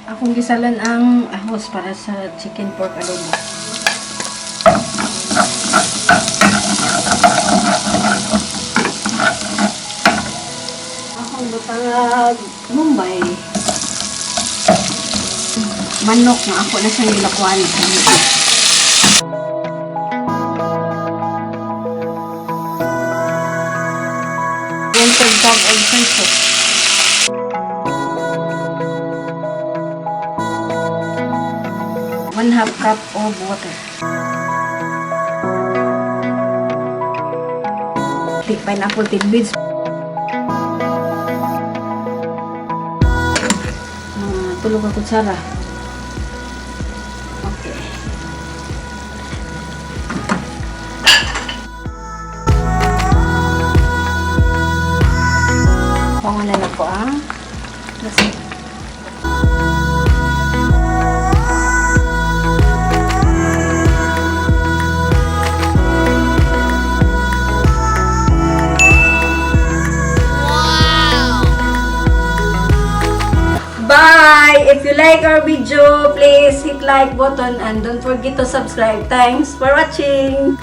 Akong gisalan ang ahos para sa chicken pork adobo. Akong butang Mumbai. Manok na ako na siyang gilakwan. Yung tagtag og senso. 1/2 cup of water. Pineapple tidbits. Tulog ka kutsara. Okay. Pangalan ako Kasi bye! If you like our video, please hit like button and don't forget to subscribe. Thanks for watching!